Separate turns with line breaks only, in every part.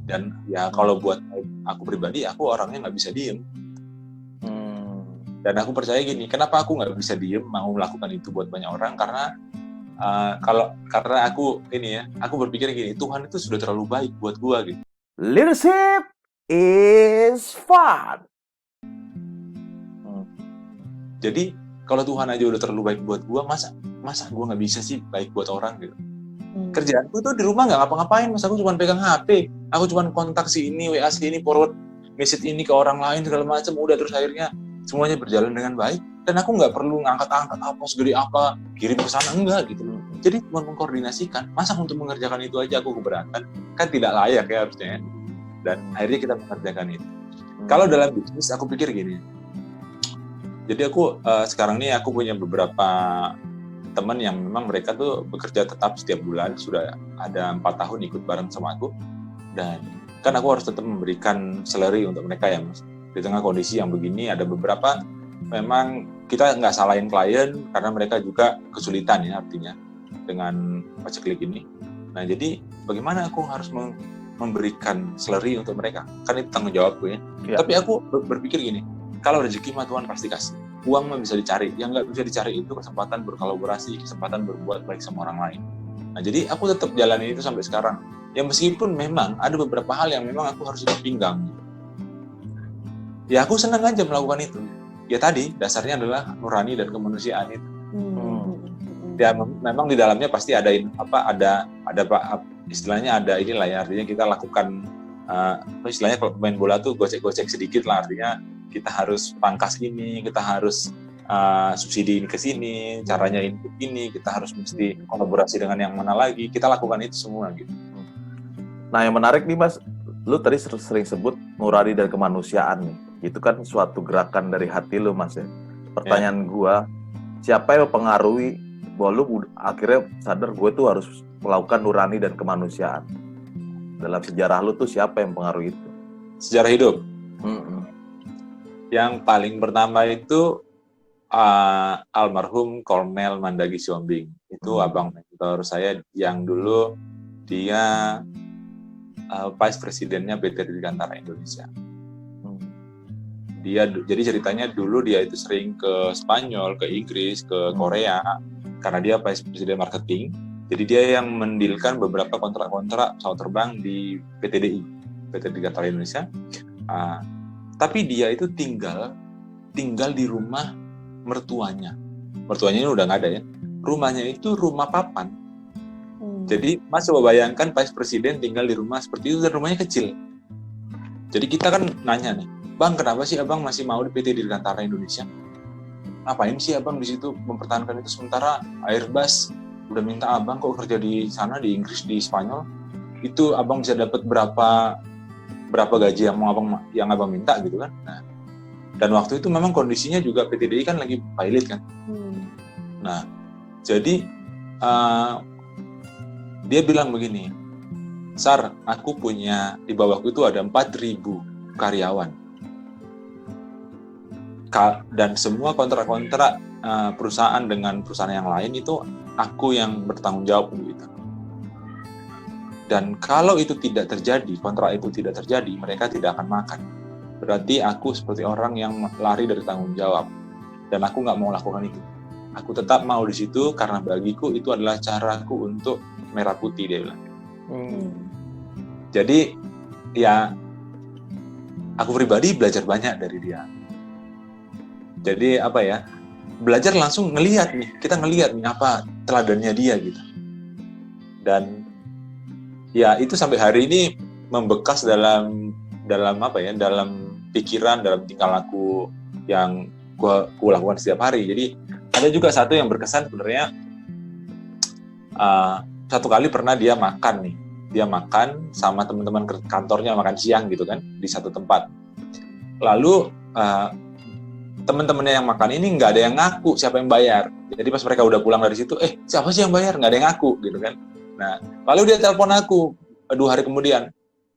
Dan ya kalau buat aku pribadi, aku orangnya nggak bisa diem. Dan aku percaya gini, kenapa aku nggak bisa diem mau melakukan itu buat banyak orang? Karena karena aku ini ya, aku berpikir gini, Tuhan itu sudah terlalu baik buat gua gitu.
Leadership is fun.
Jadi kalau Tuhan aja udah terlalu baik buat gua, masa gua nggak bisa sih baik buat orang gitu. Kerjaanku tuh di rumah nggak ngapa-ngapain, masa aku cuma pegang HP, aku cuma kontak si ini, WA si ini, forward message ini ke orang lain segala macam, udah terus akhirnya semuanya berjalan dengan baik dan aku nggak perlu ngangkat-angkat apa segede apa kirim ke sana, enggak gitu loh. Jadi cuma mengkoordinasikan. Masa untuk mengerjakan itu aja aku keberatan, kan tidak layak ya harusnya. Dan akhirnya kita mengerjakan itu. Kalau dalam bisnis aku pikir gini. Jadi aku sekarang ini aku punya beberapa teman yang memang mereka tuh bekerja tetap setiap bulan, sudah ada 4 tahun ikut bareng sama aku, dan kan aku harus tetap memberikan salary untuk mereka ya Mas. Di tengah kondisi yang begini ada beberapa memang kita nggak salahin klien karena mereka juga kesulitan ya artinya dengan paceklik ini. Nah jadi bagaimana aku harus memberikan salary untuk mereka, kan itu tanggung jawabku ya. Tapi aku berpikir gini, kalau rezeki mah Tuhan pasti kasih. Uang mah bisa dicari, yang nggak bisa dicari itu kesempatan berkolaborasi, kesempatan berbuat baik sama orang lain. Nah jadi aku tetap jalani itu sampai sekarang. Ya meskipun memang ada beberapa hal yang memang aku harus pinggang. Ya aku senang aja melakukan itu. Ya tadi dasarnya adalah nurani dan kemanusiaan itu. Ya memang di dalamnya pasti ada istilahnya ada inilah ya, artinya kita lakukan istilahnya kalau pemain bola tuh gocek-gocek sedikit lah, artinya kita harus pangkas ini, kita harus subsidi ini ke sini, caranya ini begini, kita harus mesti kolaborasi dengan yang mana lagi, kita lakukan itu semua gitu.
Nah yang menarik nih Mas, lu tadi sering sebut nurani dan kemanusiaan nih, itu kan suatu gerakan dari hati lu Mas ya. Pertanyaan gua, siapa yang mempengaruhi bahwa lu akhirnya sadar gue tuh harus melakukan nurani dan kemanusiaan? Dalam sejarah lu tuh siapa yang mempengaruhi itu?
Sejarah hidup? Yang paling pertama itu almarhum Kornel Mandagi Siombing. Itu abang mentor saya yang dulu dia vice presidennya PT Dirgantara Indonesia. Dia jadi ceritanya dulu dia itu sering ke Spanyol, ke Inggris, ke Korea karena dia vice presiden marketing. Jadi dia yang mendilkan beberapa kontrak-kontrak pesawat terbang di PTDI, PT Dirgantara Indonesia. Tapi dia itu tinggal di rumah mertuanya. Mertuanya ini udah nggak ada ya. Rumahnya itu rumah papan. Jadi Mas coba bayangkan vice presiden tinggal di rumah seperti itu dan rumahnya kecil. Jadi kita kan nanya nih, Bang kenapa sih abang masih mau di PT Dirgantara Indonesia? Ngapain sih abang di situ mempertahankan itu, sementara Airbus udah minta abang kok kerja di sana, di Inggris, di Spanyol, itu abang bisa dapat berapa gaji yang abang minta gitu kan. Nah, dan waktu itu memang kondisinya juga PTDI kan lagi pilot kan. Nah jadi dia bilang begini, Sar, aku punya di bawahku itu ada 4.000 karyawan dan semua kontrak-kontrak perusahaan dengan perusahaan yang lain itu aku yang bertanggung jawab gitu. Dan kalau itu tidak terjadi, kontrak itu tidak terjadi, mereka tidak akan makan. Berarti aku seperti orang yang lari dari tanggung jawab. Dan aku nggak mau lakukan itu. Aku tetap mau di situ karena bagiku itu adalah caraku untuk merah putih, dia bilang. Jadi ya aku pribadi belajar banyak dari dia. Jadi apa ya, belajar langsung ngelihat nih, kita ngelihat nih apa teladannya dia gitu. Dan ya itu sampai hari ini membekas dalam apa ya, dalam pikiran, dalam tingkah laku yang gue lakukan setiap hari. Jadi ada juga satu yang berkesan sebenarnya. Satu kali pernah dia makan sama teman-teman kantornya, makan siang gitu kan di satu tempat. Lalu teman-temannya yang makan ini nggak ada yang ngaku siapa yang bayar. Jadi pas mereka udah pulang dari situ, siapa sih yang bayar? Nggak ada yang ngaku gitu kan. Nah, lalu dia telepon aku 2 hari kemudian,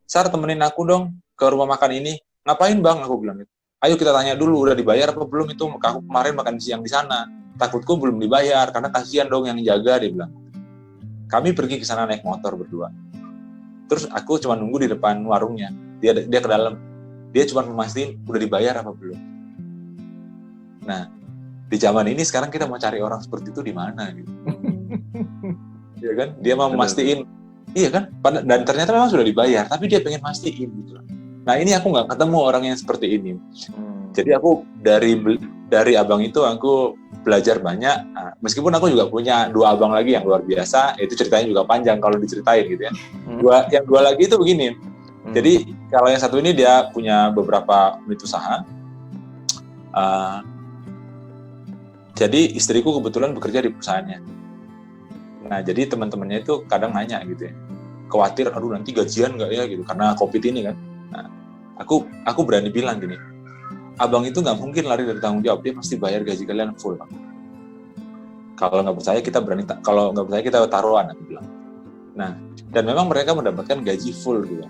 Sar temenin aku dong ke rumah makan ini. Ngapain bang? Aku bilang gitu. Ayo kita tanya dulu udah dibayar apa belum itu. Aku kemarin makan siang di sana. Takutku belum dibayar karena kasihan dong yang jaga, dia bilang. Kami pergi ke sana naik motor berdua. Terus aku cuma nunggu di depan warungnya. Dia ke dalam. Dia cuma memastikan udah dibayar apa belum. Nah, di zaman ini sekarang kita mau cari orang seperti itu di mana gitu. Iya kan? Dia mau memastikan, iya kan? Dan ternyata memang sudah dibayar, tapi dia pengen mastiin gitu. Nah, ini aku nggak ketemu orang yang seperti ini. Jadi aku dari abang itu aku belajar banyak. Nah, meskipun aku juga punya 2 abang lagi yang luar biasa, itu ceritanya juga panjang kalau diceritain gitu ya. Yang dua lagi itu begini. Jadi kalau yang satu ini dia punya beberapa unit usaha. Jadi istriku kebetulan bekerja di perusahaannya. Nah, jadi teman-temannya itu kadang nanya gitu ya. Khawatir, aduh nanti gajian nggak ya gitu, karena COVID ini kan. Nah, aku berani bilang gini, abang itu nggak mungkin lari dari tanggung jawab, dia pasti bayar gaji kalian full. Kalau nggak percaya kita taruhan, aku bilang. Nah, dan memang mereka mendapatkan gaji full gitu.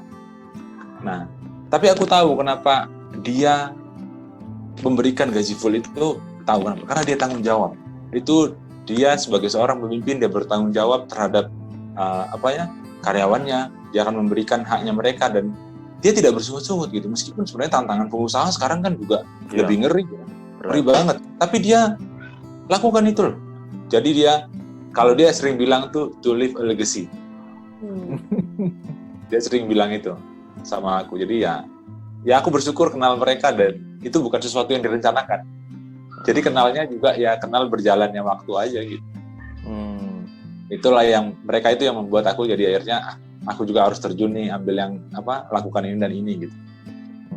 Nah, tapi aku tahu kenapa dia memberikan gaji full itu, tahu kenapa? Karena dia tanggung jawab. Itu dia sebagai seorang pemimpin, dia bertanggung jawab terhadap karyawannya. Dia akan memberikan haknya mereka dan dia tidak bersungut-sungut gitu. Meskipun sebenarnya tantangan pengusaha sekarang kan juga lebih ngeri banget. Tapi dia lakukan itu loh. Jadi kalau dia sering bilang tuh to leave a legacy. Dia sering bilang itu sama aku. Jadi ya aku bersyukur kenal mereka dan itu bukan sesuatu yang direncanakan. Jadi kenalnya juga ya kenal berjalannya waktu aja gitu. Itulah yang mereka itu yang membuat aku jadi akhirnya aku juga harus terjun nih, ambil yang lakukan ini dan ini gitu.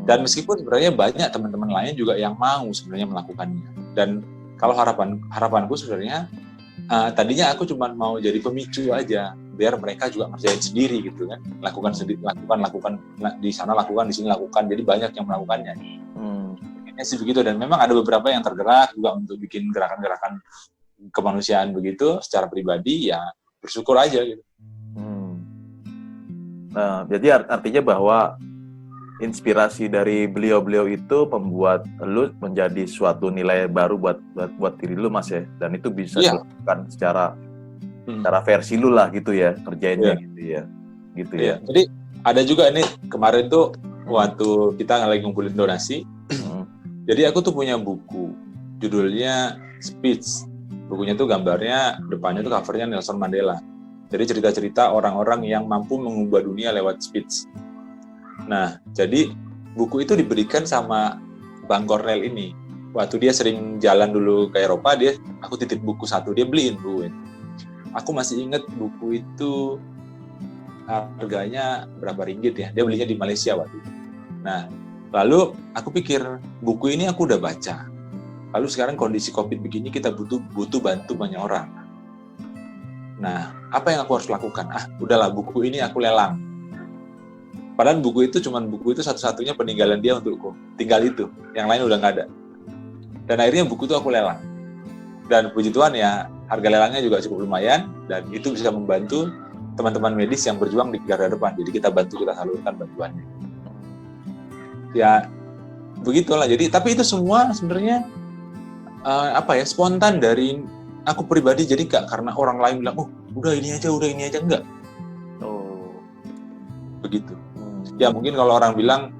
Dan meskipun sebenarnya banyak teman-teman lain juga yang mau sebenarnya melakukannya. Dan kalau harapanku sebenarnya tadinya aku cuma mau jadi pemicu aja biar mereka juga ngerjain sendiri gitu kan. Lakukan di sana, lakukan di sini, lakukan. Jadi banyak yang melakukannya. Sih begitu, dan memang ada beberapa yang tergerak juga untuk bikin gerakan-gerakan kemanusiaan begitu secara pribadi, ya bersyukur aja gitu.
Nah, jadi artinya bahwa inspirasi dari beliau-beliau itu membuat lu menjadi suatu nilai baru buat diri lu, Mas ya, dan itu bisa dilakukan secara versi lu lah gitu ya, kerjainnya gitu ya.
Jadi ada juga ini kemarin tuh waktu kita lagi ngumpulin donasi. Jadi aku tuh punya buku, judulnya Speech. Bukunya tuh gambarnya, depannya tuh covernya Nelson Mandela. Jadi cerita-cerita orang-orang yang mampu mengubah dunia lewat speech. Nah, jadi buku itu diberikan sama Bang Cornel ini. Waktu dia sering jalan dulu ke Eropa, aku titip buku satu, dia beliin buku. Aku masih ingat buku itu harganya berapa ringgit ya, dia belinya di Malaysia waktu itu. Nah, lalu aku pikir buku ini aku udah baca. Lalu sekarang kondisi COVID begini kita butuh bantu banyak orang. Nah, apa yang aku harus lakukan? Udahlah buku ini aku lelang. Padahal buku itu satu-satunya peninggalan dia untukku. Tinggal itu, yang lain udah nggak ada. Dan akhirnya buku itu aku lelang. Dan puji Tuhan ya harga lelangnya juga cukup lumayan dan itu bisa membantu teman-teman medis yang berjuang di garda depan. Jadi kita salurkan bantuannya. Ya begitulah. Jadi tapi itu semua sebenarnya spontan dari aku pribadi. Jadi nggak karena orang lain bilang udah ini aja enggak. Begitu. Ya mungkin kalau orang bilang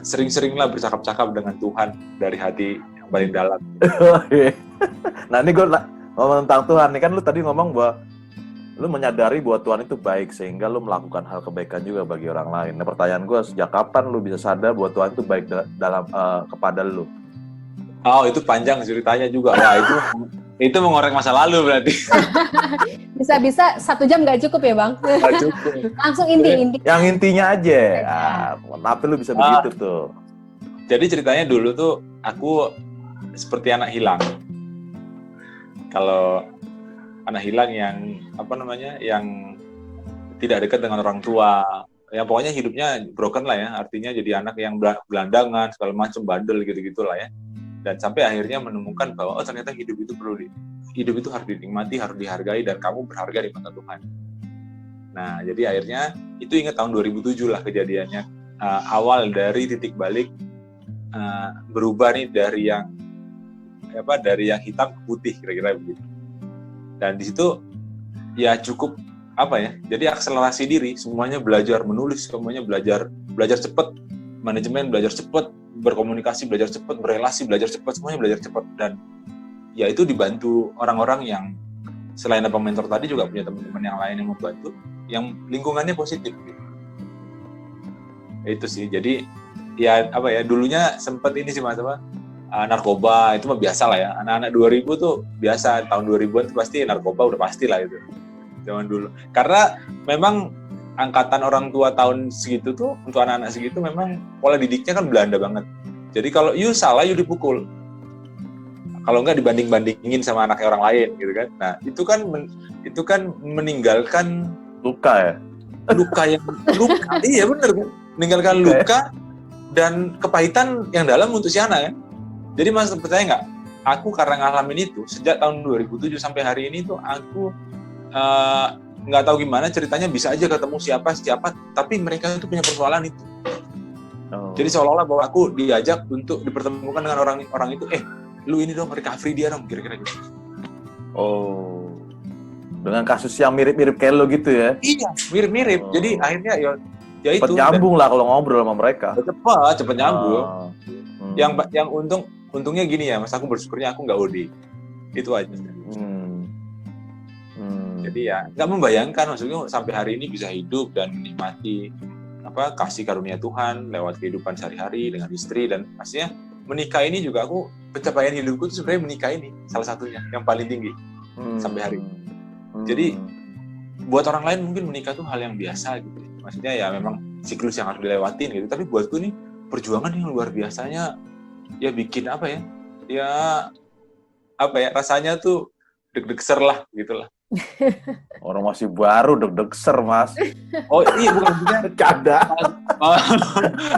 sering-seringlah bercakap-cakap dengan Tuhan dari hati yang paling dalam.
Nah ini gue ngomong tentang Tuhan nih, kan lu tadi ngomong bahwa lu menyadari bahwa Tuhan itu baik sehingga lu melakukan hal kebaikan juga bagi orang lain. Nah pertanyaan gue, sejak kapan lu bisa sadar bahwa Tuhan itu baik kepada lu?
Oh itu panjang ceritanya juga. Wah itu mengorek masa lalu berarti.
Bisa 1 jam nggak cukup ya Bang?
Nggak cukup.
Langsung inti.
Yang intinya aja. Tapi lu bisa begitu tuh.
Jadi ceritanya dulu tuh aku seperti anak hilang. Kalau anak hilang yang yang tidak dekat dengan orang tua, ya pokoknya hidupnya broken lah ya, artinya jadi anak yang gelandangan segala macam, bandel gitu-gitu lah ya. Dan sampai akhirnya menemukan bahwa ternyata hidup itu harus dinikmati, harus dihargai, dan kamu berharga di mata Tuhan. Nah jadi akhirnya itu ingat tahun 2007 lah kejadiannya, awal dari titik balik berubah nih dari yang hitam ke putih kira-kira begitu. Dan di situ ya cukup apa ya? Jadi akselerasi diri, semuanya belajar menulis, semuanya belajar cepat, manajemen belajar cepat, berkomunikasi belajar cepat, berelasi belajar cepat, semuanya belajar cepat. Dan ya itu dibantu orang-orang yang selain ada mentor tadi juga punya teman-teman yang lain yang membantu, yang lingkungannya positif. Gitu. Itu sih. Jadi ya apa ya? Dulunya sempat ini sih Mas apa? Narkoba itu mah biasa lah ya. Anak-anak 2000 tuh biasa, tahun 2000-an tuh pasti narkoba udah pasti lah itu. Zaman dulu. Karena memang angkatan orang tua tahun segitu tuh untuk anak-anak segitu memang pola didiknya kan Belanda banget. Jadi kalau you salah you dipukul. Kalau enggak dibanding-bandingin sama anaknya orang lain gitu kan. Nah, itu kan meninggalkan
luka ya.
Luka iya bener kan. Meninggalkan luka dan kepahitan yang dalam untuk si anak kan. Jadi Mas percaya nggak? Aku karena ngalamin itu sejak tahun 2007 sampai hari ini tuh aku nggak tahu gimana ceritanya bisa aja ketemu siapa, tapi mereka itu punya persoalan itu. Jadi seolah-olah bahwa aku diajak untuk dipertemukan dengan orang itu, lu ini dong recovery dia dong, kira-kira gitu.
Oh, dengan kasus yang mirip-mirip kayak lo gitu ya?
Iya, mirip-mirip. Jadi akhirnya ya itu.
Cepet nyambung lah kalau ngobrol sama mereka.
Cepet nyambung. Yang untungnya gini ya, Mas, aku bersyukurnya aku nggak OD. Itu aja. Jadi ya nggak membayangkan maksudnya sampai hari ini bisa hidup dan menikmati kasih karunia Tuhan lewat kehidupan sehari-hari dengan istri, dan pastinya menikah ini juga aku pencapaian hidupku itu sebenarnya menikah ini salah satunya yang paling tinggi sampai hari ini. Jadi buat orang lain mungkin menikah itu hal yang biasa gitu. Maksudnya ya memang siklus yang harus dilewatin gitu. Tapi buatku nih perjuangan yang luar biasanya ya bikin rasanya tuh deg-degser lah gitulah.
Orang masih baru deg-degser Mas.
Oh iya bukan maksudnya
canda.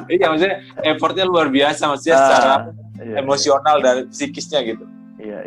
Iya maksudnya effortnya luar biasa maksudnya secara emosional dan psikisnya gitu.
Iya.